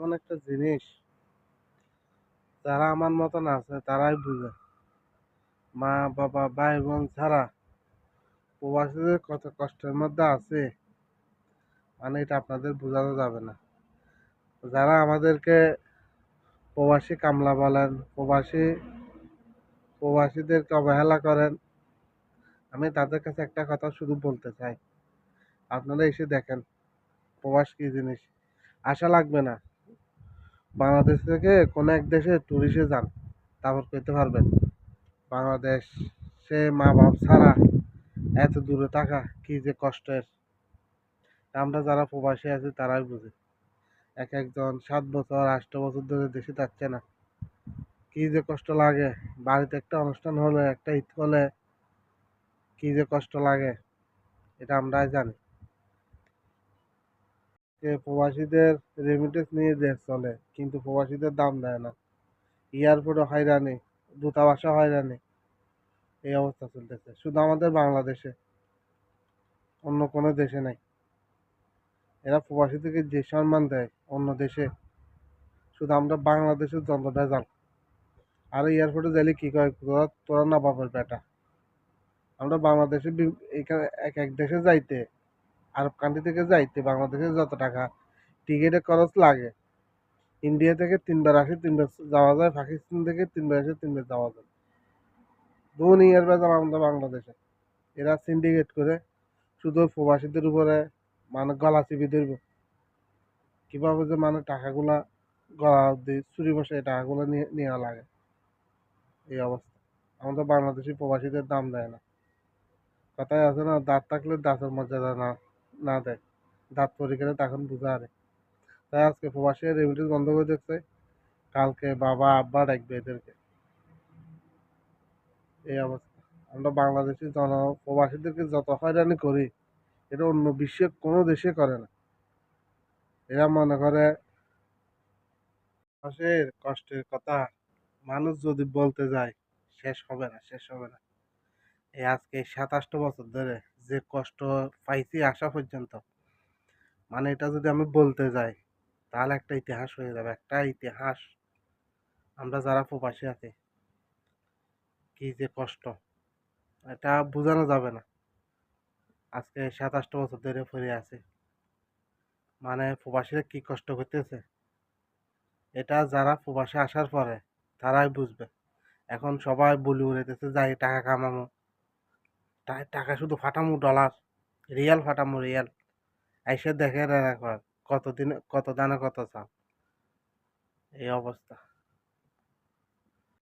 এমন একটা জিনিস, যারা আমার মতন আছে তারাই বুঝে। মা বাবা ভাই বোন ছাড়া প্রবাসীদের কত কষ্টের মধ্যে আছে, মানে এটা আপনাদের বোঝানো যাবে না। যারা আমাদেরকে প্রবাসী কামলা বলেন, প্রবাসীদেরকে অবহেলা করেন, আমি তাদের কাছে একটা কথা শুধু বলতে চাই, আপনারা এসে দেখেন প্রবাস কি জিনিস। আশা লাগবে না। বাংলাদেশ থেকে কোনো এক দেশে ট্যুরিস্টে যান, তারপর পেতে পারবেন বাংলাদেশ সে মা বাপ ছাড়া এত দূরে থাকা কি যে কষ্টের। আমরা যারা প্রবাসী আছি তারাই বুঝি। এক একজন 7 বছর 8 বছর ধরে দেশে থাকছে না, কি যে কষ্ট লাগে। বাড়িতে একটা অনুষ্ঠান হলে, একটা ঈদ হলে কি যে কষ্ট লাগে, এটা আমরাই জানি। যে প্রবাসীদের রেমিটেন্স নিয়ে দেশ চলে, কিন্তু প্রবাসীদের দাম দেয় না। এয়ারপোর্টে হয়রানি, দূতাবাসে হয়রানি, এই অবস্থা চলতেছে শুধু আমাদের বাংলাদেশে, অন্য কোনো দেশে নাই। এরা প্রবাসীদেরকে যে সম্মান দেয় অন্য দেশে, শুধু আমরা বাংলাদেশের যত ভেজাল। আর এয়ারপোর্টে গেলে কি কয়, তোরা তোরা না বাপের বেটা। আমরা বাংলাদেশে এখানে এক এক দেশে যাইতে, আরব কান্ট্রি থেকে যাইতে বাংলাদেশে যত টাকা টিকিটের খরচ লাগে, ইন্ডিয়া থেকে 3 বার আসে 3 বার যাওয়া যায়, পাকিস্তান থেকে 3 বার আসে 3 বার যাওয়া যায়। দুনিয়ার ভেজাল আমাদের বাংলাদেশে। এরা সিন্ডিকেট করে শুধু প্রবাসীদের উপরে মানে গলা চিপে ধরবে। কিভাবে যে মানে টাকাগুলা গলা দিয়ে চুরি বসে এই টাকাগুলো নিয়ে নেওয়া লাগে, এই অবস্থা। আমাদের বাংলাদেশি প্রবাসীদের দাম দেয় না। কথায় আছে না, দাঁত থাকলে দাঁতের মর্যাদা না না দেয়, দাঁত পরীক্ষা তখন বুঝা আরে। তাই আজকে প্রবাসী রেমিটেন্স বন্ধ করে দিচ্ছে, কালকে বাবা আব্বা ডাকবে এদেরকে, এই অবস্থা। আমরা বাংলাদেশি প্রবাসীদেরকে যত হয়রানি করি, এটা অন্য বিশ্বের কোনো দেশে করে না। এরা মনে করে প্রবাসের কষ্টের কথা মানুষ যদি বলতে যায় শেষ হবে না, শেষ হবে না। এই আজকে 27 বছর ধরে যে কষ্ট পাইছি আসা পর্যন্ত, মানে এটা যদি আমি বলতে যাই তাহলে একটা ইতিহাস হয়ে যাবে, একটা ইতিহাস। আমরা যারা প্রবাসী আছি কি যে কষ্ট, এটা বোঝানো যাবে না। আজকে 27 বছর ধরে পড়ে আছে, মানে প্রবাসীরা কি কষ্ট করতেছে, এটা যারা প্রবাসে আসার পরে তারাই বুঝবে। এখন সবাই বলি উড়াইতেছে যাই টাকা কামামো, টাকা শুধু ফাটামো, ডলার রিয়াল ফাটামো, রিয়াল। এসে দেখে কতদিন কত দানে কত চাপ, এই অবস্থা।